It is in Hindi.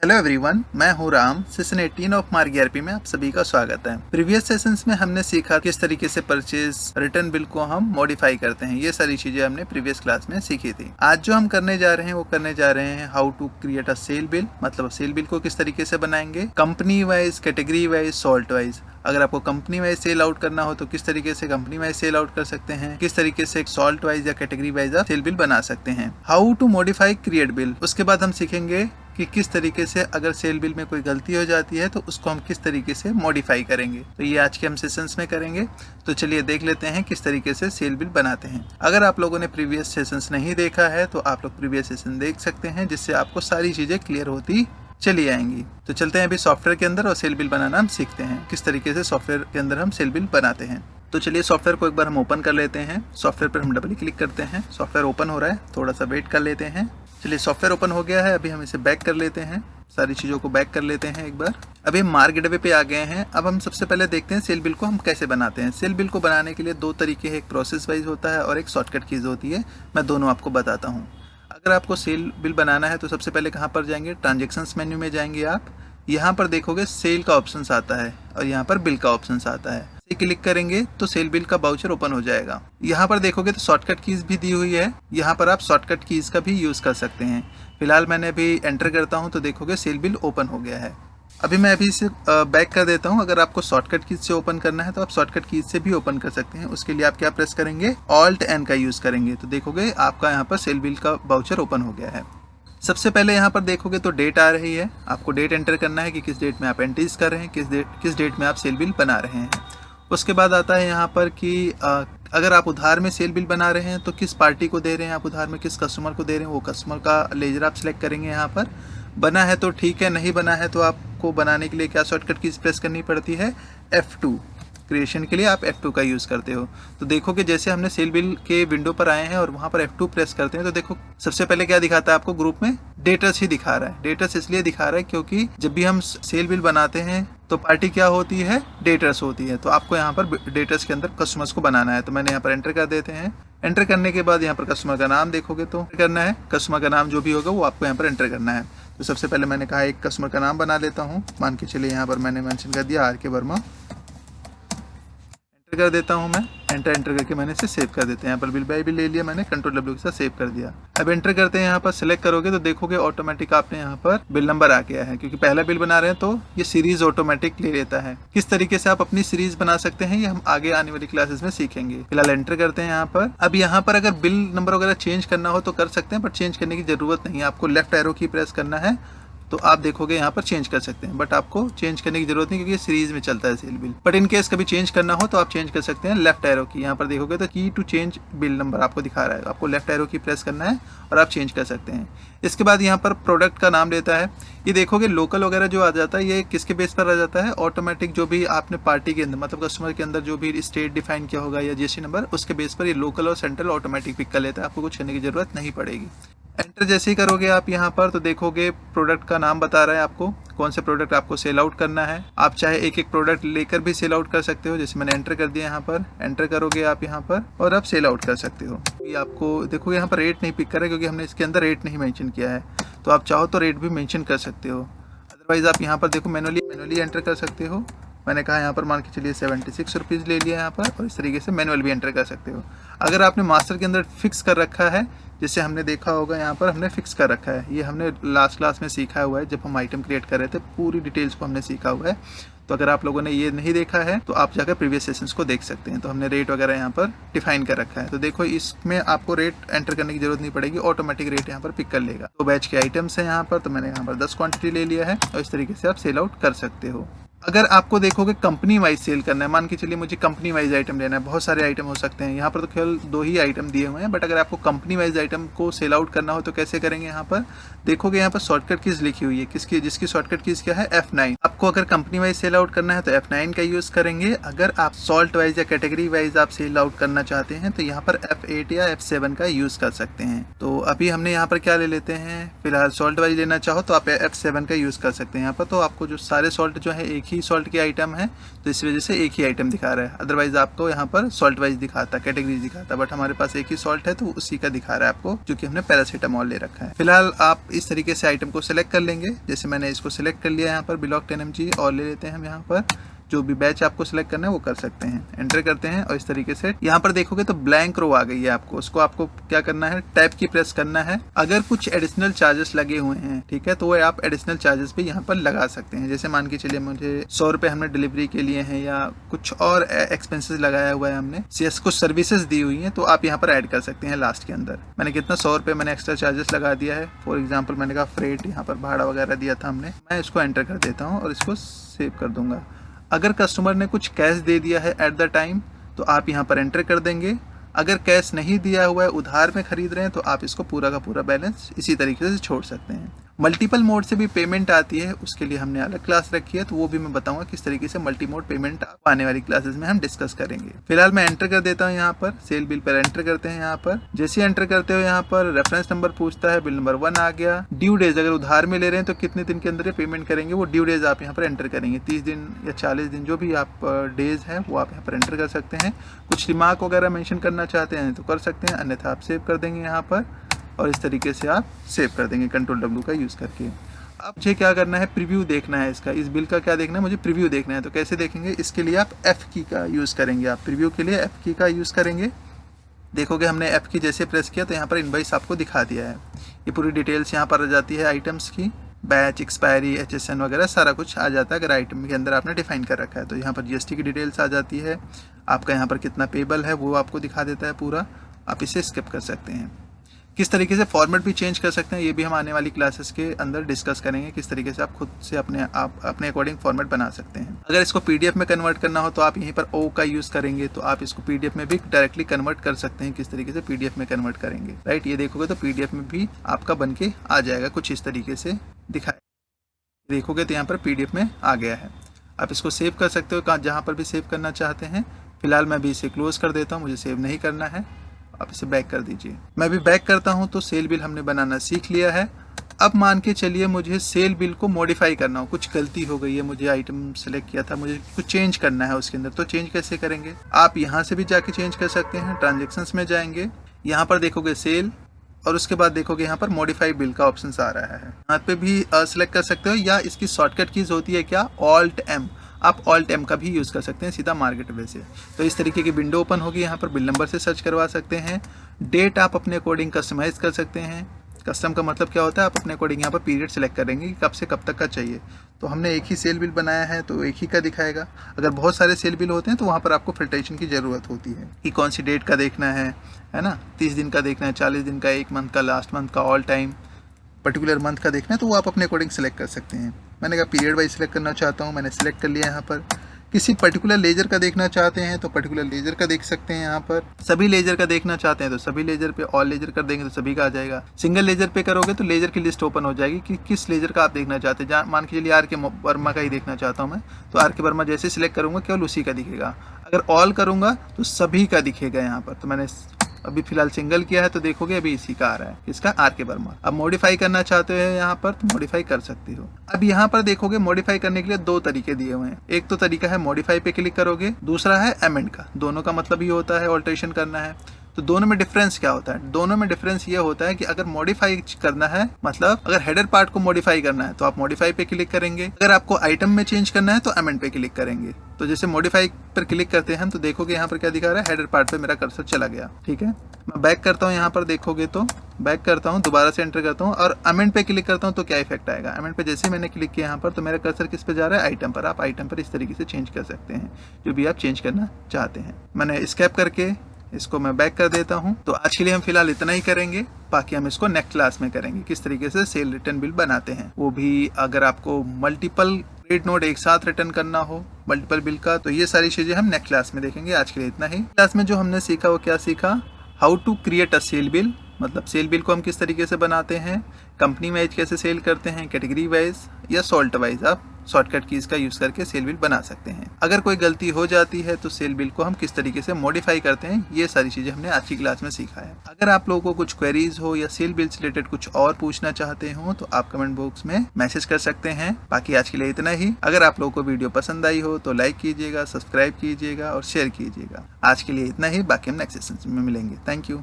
हेलो एवरीवन, मैं हूं राम। सेशन 18 ऑफ मार्ग ईआरपी में आप सभी का स्वागत है। प्रीवियस सेशंस में हमने सीखा किस तरीके से परचेज रिटर्न बिल को हम मॉडिफाई करते हैं। ये सारी चीजें हमने प्रीवियस क्लास में सीखी थी। आज जो हम करने जा रहे हैं वो करने जा रहे हैं how to create a sale bill, मतलब सेल बिल को किस तरीके से बनाएंगे, company wise, category wise, salt wise. अगर आपको कंपनी वाइज सेल आउट करना हो तो किस तरीके से कंपनी वाइज सेल आउट कर सकते हैं, किस तरीके से एक सॉल्ट वाइज या कैटेगरी वाइज आप सेल बिल बना सकते हैं। How to modify create bill. उसके बाद हम सीखेंगे कि किस तरीके से अगर सेल बिल में कोई गलती हो जाती है तो उसको हम किस तरीके से मॉडिफाई करेंगे। तो ये आज के हम सेशंस में करेंगे। तो चलिए देख लेते हैं किस तरीके से सेल बिल बनाते हैं। अगर आप लोगों ने प्रीवियस सेशंस नहीं देखा है तो आप लोग प्रीवियस सेशन देख सकते हैं, जिससे आपको सारी चीजें क्लियर होती चली आएंगी। तो चलते हैं अभी सॉफ्टवेयर के अंदर और सेल बिल बनाना हम सीखते हैं, किस तरीके से सॉफ्टवेयर के अंदर हम सेल बिल बनाते हैं। तो चलिए सॉफ्टवेयर को एक बार हम ओपन कर लेते हैं। सॉफ्टवेयर पर हम डबल क्लिक करते हैं। सॉफ्टवेयर ओपन हो रहा है, थोड़ा सा वेट कर लेते हैं। चलिए सॉफ्टवेयर ओपन हो गया है। अभी हम इसे बैक कर लेते हैं, सारी चीज़ों को बैक कर लेते हैं एक बार। अभी हम मार्क गेटवे पे आ गए हैं। अब हम सबसे पहले देखते हैं सेल बिल को हम कैसे बनाते हैं। सेल बिल को बनाने के लिए दो तरीके हैं, एक प्रोसेस वाइज होता है और एक शॉर्टकट कीज होती है। मैं दोनों आपको बताता हूँ। अगर आपको सेल बिल बनाना है तो सबसे पहले कहाँ पर जाएंगे, ट्रांजेक्शन्स मेन्यू में जाएंगे आप। यहाँ पर देखोगे सेल का ऑप्शन आता है और यहाँ पर बिल का ऑप्शन आता है। क्लिक करेंगे तो सेल बिल का बाउचर ओपन हो जाएगा। यहाँ पर देखोगे तो शॉर्टकट कीज भी दी हुई है। यहाँ पर आप शॉर्टकट कीज का भी यूज कर सकते हैं। फिलहाल मैंने अभी एंटर करता हूँ तो देखोगे सेल बिल ओपन हो गया है। अभी मैं अभी इसे बैक कर देता हूँ। अगर आपको शॉर्टकट कीज से ओपन करना है तो आप शॉर्टकट कीज से भी ओपन कर सकते हैं। उसके लिए आप क्या प्रेस करेंगे, ऑल्ट एन का यूज करेंगे। तो देखोगे आपका यहाँ पर सेल बिल का बाउचर ओपन हो गया है। सबसे पहले यहाँ पर देखोगे तो डेट आ रही है। आपको डेट एंटर करना है कि किस डेट में आप एंट्रीज कर रहे हैं, किस डेट में आप सेल बिल बना रहे हैं। उसके बाद आता है यहाँ पर कि अगर आप उधार में सेल बिल बना रहे हैं तो किस पार्टी को दे रहे हैं आप उधार में, किस कस्टमर को दे रहे हैं, वो कस्टमर का लेजर आप सिलेक्ट करेंगे। यहाँ पर बना है तो ठीक है, नहीं बना है तो आपको बनाने के लिए क्या शॉर्टकट कीज प्रेस करनी पड़ती है, F2। क्रिएशन के लिए आप F2 का यूज़ करते हो। तो देखो कि जैसे हमने सेल बिल के विंडो पर आए हैं और वहाँ पर F2 प्रेस करते हैं तो देखो सबसे पहले क्या दिखाता है आपको, ग्रुप में डेटर्स ही दिखा रहा है। डेटर्स इसलिए दिखा रहा है क्योंकि जब भी हम सेल बिल बनाते हैं तो पार्टी क्या होती है, डेटर्स होती है। तो आपको यहाँ पर डेटर्स के अंदर कस्टमर्स को बनाना है। तो मैंने यहाँ पर एंटर कर देते हैं। एंटर करने के बाद यहाँ पर कस्टमर का नाम देखोगे तो करना है, कस्टमर का नाम जो भी होगा वो आपको यहाँ पर एंटर करना है। तो सबसे पहले मैंने कहा एक कस्टमर का नाम बना लेता हूँ। मान के चलिए यहाँ पर मैंने मेंशन कर दिया RK वर्मा। कर देता हूं मैं, एंटर करके मैंने इसे सेव कर देते हैं। यहाँ पर बिल बाय बिल ले लिया मैंने, कंट्रोल W के साथ सेव कर दिया। अब एंटर करते हैं, यहाँ पर सिलेक्ट करोगे तो देखोगे ऑटोमेटिक आपने यहाँ पर बिल नंबर आ गया है। क्योंकि पहला बिल बना रहे हैं तो ये सीरीज ऑटोमेटिक ले लेता है। किस तरीके से आप अपनी सीरीज बना सकते हैं ये हम आगे आने वाली क्लासेस में सीखेंगे। फिलहाल एंटर करते हैं यहाँ पर। अब यहाँ पर अगर बिल नंबर वगैरह चेंज करना हो तो कर सकते हैं, बट चेंज करने की जरूरत नहीं है। आपको लेफ्ट एरो की प्रेस करना है तो आप देखोगे यहाँ पर चेंज कर सकते हैं, बट आपको चेंज करने की जरूरत नहीं क्योंकि ये सीरीज में चलता है sale bill. But in case कभी चेंज करना हो तो आप चेंज कर सकते हैं लेफ्ट एरो की। यहाँ पर देखोगे तो की टू चेंज बिल नंबर आपको दिखा रहा है, आपको लेफ्ट एरो की प्रेस करना है और आप चेंज कर सकते हैं। इसके बाद यहाँ पर प्रोडक्ट का नाम लेता है। ये देखोगे लोकल वगैरह जो आ जाता है ये किसके बेस पर आ जाता है, ऑटोमेटिक जो भी आपने पार्टी के अंदर मतलब कस्टमर के अंदर जो भी स्टेट डिफाइन किया होगा या GST नंबर, उसके बेस पर ये लोकल और सेंट्रल ऑटोमेटिक पिक कर लेता है। आपको कुछ करने की जरूरत नहीं पड़ेगी। एंटर जैसे ही करोगे आप यहाँ पर तो देखोगे प्रोडक्ट का नाम बता रहा है आपको कौन से प्रोडक्ट आपको सेल आउट करना है। आप चाहे एक एक प्रोडक्ट लेकर भी सेल आउट कर सकते हो। जैसे मैंने एंटर कर दिया, यहाँ पर एंटर करोगे आप यहाँ पर और आप सेल आउट कर सकते हो। ये आपको देखोगे यहाँ पर रेट नहीं पिक कर रहा है क्योंकि हमने इसके अंदर रेट नहीं मेंशन किया है। तो आप चाहो तो रेट भी मेंशन कर सकते हो। अदरवाइज आप यहाँ पर देखो मैनुअली एंटर कर सकते हो। मैंने कहा यहाँ पर मान के चलिए 76 रुपीज़ ले लिया यहाँ पर, और इस तरीके से मैनुअल भी एंटर कर सकते हो। अगर आपने मास्टर के अंदर फिक्स कर रखा है, जैसे हमने देखा होगा यहाँ पर हमने फिक्स कर रखा है, ये हमने लास्ट क्लास में सीखा हुआ है जब हम आइटम क्रिएट कर रहे थे, पूरी डिटेल्स को हमने सीखा हुआ है। तो अगर आप लोगों ने ये नहीं देखा है तो आप जाकर प्रीवियस सेशंस को देख सकते हैं। तो हमने रेट वगैरह यहाँ पर डिफाइन कर रखा है। तो देखो इसमें आपको रेट एंटर करने की जरूरत नहीं पड़ेगी, ऑटोमेटिक रेट यहाँ पर पिक कर लेगा। तो बैच के आइटम्स हैं यहाँ पर, तो मैंने यहाँ पर 10 क्वांटिटी ले लिया है और इस तरीके से आप सेल आउट कर सकते हो। अगर आपको देखोगे कंपनी वाइज सेल करना है, मान के चलिए मुझे कंपनी वाइज आइटम लेना है, बहुत सारे आइटम हो सकते हैं। यहाँ पर तो केवल 2 ही आइटम दिए हुए हैं, बट अगर आपको कंपनी वाइज आइटम को सेल आउट करना हो तो कैसे करेंगे। यहाँ पर देखोगे यहाँ पर शॉर्टकट कीज लिखी हुई है, जिसकी शॉर्टकट कीज क्या है, F9। आपको अगर कंपनी वाइज सेल आउट करना है तो F9 का यूज करेंगे। अगर आप सॉल्ट वाइज या कैटेगरी वाइज आप सेल आउट करना चाहते हैं तो यहाँ पर F8 या F7 का यूज कर सकते हैं। तो अभी हमने यहाँ पर क्या ले लेते हैं, फिलहाल सॉल्ट वाइज लेना चाहो तो आप F7 का यूज कर सकते हैं। यहाँ पर तो आपको जो सारे सॉल्ट जो है एक ही सॉल्ट की आइटम है तो इस वजह से एक ही आइटम दिखा रहा है, अदरवाइज आपको यहाँ पर सॉल्ट वाइज दिखाता, कैटेगरी दिखाता, बट हमारे पास एक ही सॉल्ट है तो उसी का दिखा रहा है आपको, क्योंकि हमने पैरासीटामोल ले रखा है। फिलहाल आप इस तरीके से आइटम को सिलेक्ट कर लेंगे, जैसे मैंने इसको सिलेक्ट कर लिया यहाँ पर बिलॉग 10 mg, और ले लेते हैं हम यहाँ पर जो भी बैच आपको सिलेक्ट करना है वो कर सकते हैं, एंटर करते हैं और इस तरीके से यहाँ पर देखोगे तो ब्लैंक रो आ गई है आपको, उसको आपको क्या करना है, टैब की प्रेस करना है। अगर कुछ एडिशनल चार्जेस लगे हुए हैं, ठीक है, तो वो आप एडिशनल चार्जेस भी यहाँ पर लगा सकते हैं। जैसे मान के चलिए मुझे 100 रुपये हमने डिलीवरी के लिए हैं या कुछ और एक्सपेंसेस लगाया हुआ है हमने, कुछ सर्विसेज दी हुई हैं, तो आप यहाँ पर ऐड कर सकते हैं लास्ट के अंदर। मैंने कितना 100 रुपये मैंने एक्स्ट्रा चार्जेस लगा दिया है, फॉर एग्जाम्पल मैंने कहा फ्रेट, यहाँ पर भाड़ा वगैरह दिया था हमने, मैं इसको एंटर कर देता हूँ और इसको सेव कर दूंगा। अगर कस्टमर ने कुछ कैश दे दिया है एट द टाइम तो आप यहाँ पर एंटर कर देंगे। अगर कैश नहीं दिया हुआ है, उधार में खरीद रहे हैं, तो आप इसको पूरा का पूरा बैलेंस इसी तरीके से छोड़ सकते हैं। मल्टीपल मोड से भी पेमेंट आती है, उसके लिए हमने अलग क्लास रखी है, तो वो भी मैं बताऊंगा किस तरीके से मल्टी मोड पेमेंट आने वाली क्लासेस में हम डिस्कस करेंगे। फिलहाल मैं एंटर कर देता हूँ यहाँ पर, सेल बिल पर एंटर करते हैं। यहाँ पर जैसे एंटर करते हो यहाँ पर रेफरेंस नंबर पूछता है, बिल नंबर 1 आ गया। ड्यू डेज, अगर उधार में ले रहे हैं तो कितने दिन के अंदर ये पेमेंट करेंगे, वो ड्यू डेज आप यहाँ पर एंटर करेंगे, 30 दिन या 40 दिन, जो भी आप डेज है वो आप यहाँ पर एंटर कर सकते हैं। कुछ रिमार्क वगैरह मेंशन करना चाहते हैं तो कर सकते हैं, अन्यथा आप सेव कर देंगे यहाँ पर, और इस तरीके से आप सेव कर देंगे कंट्रोल W का यूज़ करके। अब मुझे क्या करना है, प्रीव्यू देखना है इसका, इस बिल का क्या देखना है, मुझे प्रीव्यू देखना है। तो कैसे देखेंगे, इसके लिए आप F की का यूज़ करेंगे, आप प्रीव्यू के लिए F की का यूज़ करेंगे। देखोगे हमने F की जैसे प्रेस किया तो यहाँ पर इनवॉइस आपको दिखा दिया है, ये पूरी डिटेल्स यहाँ पर आ जाती है आइटम्स की, बैच, एक्सपायरी, HSN वगैरह सारा कुछ आ जाता है अगर आइटम के अंदर आपने डिफाइन कर रखा है। तो यहाँ पर GST की डिटेल्स आ जाती है, आपका यहाँ पर कितना पेबल है वो आपको दिखा देता है पूरा, आप इसे स्किप कर सकते हैं। किस तरीके से फॉर्मेट भी चेंज कर सकते हैं ये भी हम आने वाली क्लासेस के अंदर डिस्कस करेंगे, किस तरीके से आप खुद से अपने अकॉर्डिंग फॉर्मेट बना सकते हैं। अगर इसको PDF में कन्वर्ट करना हो तो आप यहीं पर O का यूज़ करेंगे, तो आप इसको PDF में भी डायरेक्टली कन्वर्ट कर सकते हैं। किस तरीके से PDF में कन्वर्ट करेंगे, राइट, ये देखोगे तो PDF में भी आपका बन के आ जाएगा, कुछ इस तरीके से दिखाए, देखोगे तो यहाँ पर PDF में आ गया है। आप इसको सेव कर सकते हो जहाँ पर भी सेव करना चाहते हैं। फिलहाल मैं भी इसे क्लोज कर देता हूँ, मुझे सेव नहीं करना है, आप इसे बैक कर दीजिए। मैं भी बैक करता हूं। तो सेल बिल हमने बनाना सीख लिया है। अब मान के चलिए मुझे सेल बिल को मॉडिफाई करना हो, कुछ गलती हो गई है, मुझे आइटम सेलेक्ट किया था, मुझे कुछ चेंज करना है उसके अंदर, तो चेंज कैसे करेंगे, आप यहां से भी जाके चेंज कर सकते हैं। ट्रांजेक्शन्स में जाएंगे, यहाँ पर देखोगे सेल, और उसके बाद देखोगे यहाँ पर मॉडिफाई बिल का ऑप्शन आ रहा है, यहाँ पे भी सेलेक्ट कर सकते हो, या इसकी शॉर्टकट कीज होती है क्या, Alt+M, आप Alt+M का भी यूज़ कर सकते हैं सीधा मार्केट वे से। तो इस तरीके की विंडो ओपन होगी, यहाँ पर बिल नंबर से सर्च करवा सकते हैं। डेट आप अपने अकॉर्डिंग कस्टमाइज़ कर सकते हैं। कस्टम का मतलब क्या होता है, आप अपने अकॉर्डिंग यहाँ पर पीरियड सेलेक्ट करेंगे कि कब से कब तक का चाहिए। तो हमने एक ही सेल बिल बनाया है तो एक ही का दिखाएगा। अगर बहुत सारे सेल बिल होते हैं तो वहाँ पर आपको फिल्ट्रेशन की ज़रूरत होती है कि कौन सी डेट का देखना है ना, 30 दिन का देखना है, 40 दिन का, 1 मंथ का, लास्ट मंथ का, ऑल टाइम, पर्टिकुलर मंथ का देखना है, तो वो आप अपने अकॉर्डिंग सेलेक्ट कर सकते हैं। मैंने कहा पीरियड वाइज सेलेक्ट करना चाहता हूँ, मैंने सेलेक्ट कर लिया यहाँ पर। किसी पर्टिकुलर लेजर का देखना चाहते हैं तो पर्टिकुलर लेजर का देख सकते हैं। यहाँ पर सभी लेजर का देखना चाहते हैं तो सभी लेजर पे, ऑल लेजर कर देंगे तो सभी का आ जाएगा। सिंगल लेजर पे करोगे तो लेजर की लिस्ट ओपन हो जाएगी कि किस लेजर का आप देखना चाहते हैं। मान के चलिए R.K. वर्मा का ही देखना चाहता हूँ मैं, तो R.K. वर्मा जैसे सिलेक्ट करूँगा केवल उसी का दिखेगा। अगर ऑल करूँगा तो सभी का दिखेगा यहाँ पर। तो मैंने अभी फिलहाल सिंगल किया है तो देखोगे अभी इसी का आ रहा है, इसका R.K. वर्मा। अब मॉडिफाई करना चाहते हो यहाँ पर तो मॉडिफाई कर सकते हो। अब यहाँ पर देखोगे मॉडिफाई करने के लिए 2 तरीके दिए हुए हैं। एक तो तरीका है मॉडिफाई पे क्लिक करोगे, दूसरा है अमेंड का। दोनों का मतलब ये होता है ऑल्टरेशन करना है। तो दोनों में डिफरेंस क्या होता है, दोनों में डिफरेंस ये होता है कि अगर मॉडिफाई करना है, मतलब अगर हेडर पार्ट को मॉडिफाई करना है तो आप मॉडिफाई पे क्लिक करेंगे, अगर आपको आइटम में चेंज करना है तो अमेंड पे क्लिक करेंगे। तो जैसे मॉडिफाई पर क्लिक करते हैं हम तो देखोगे यहाँ पर क्या दिखा रहा है, हेडर पार्ट पे मेरा कर्सर चला गया। ठीक है, मैं बैक करता हूँ, यहाँ पर देखोगे तो बैक करता हूँ, दोबारा से एंटर करता हूँ और अमेंड पे क्लिक करता हूँ तो क्या इफेक्ट आएगा। अमेंड पे जैसे मैंने क्लिक किया यहाँ पर तो मेरा कर्सर किस पे जा रहा है, आइटम पर। आप आइटम पर इस तरीके से चेंज कर सकते हैं जो भी आप चेंज करना चाहते हैं। मैंने स्केप करके इसको मैं बैक कर देता हूं। तो आज के लिए हम फिलहाल इतना ही करेंगे, बाकी हम इसको नेक्स्ट क्लास में करेंगे किस तरीके से सेल रिटर्न बिल बनाते हैं। वो भी अगर आपको मल्टीपल क्रेडिट नोट एक साथ रिटर्न करना हो मल्टीपल बिल का, तो ये सारी चीजें हम नेक्स्ट क्लास में देखेंगे। आज के लिए इतना ही। क्लास में जो हमने सीखा वो क्या सीखा, how to create a sale bill, मतलब सेल बिल को हम किस तरीके से बनाते हैं, कंपनी वाइज कैसे सेल करते हैं, कैटेगरी वाइज या सॉल्ट वाइज आप शॉर्टकट कीज का यूज करके सेल बिल बना सकते हैं। अगर कोई गलती हो जाती है तो सेल बिल को हम किस तरीके से मॉडिफाई करते हैं, ये सारी चीजें हमने आज की क्लास में सीखा है। अगर आप लोगों को कुछ क्वेरीज हो या सेल बिल से रिलेटेड कुछ और पूछना चाहते हो तो आप कमेंट बॉक्स में मैसेज कर सकते हैं। बाकी आज के लिए इतना ही। अगर आप लोगों को वीडियो पसंद आई हो तो लाइक कीजिएगा, सब्सक्राइब कीजिएगा और शेयर कीजिएगा। आज के लिए इतना ही, बाकी हम नेक्स्ट सेशन में मिलेंगे। Thank you.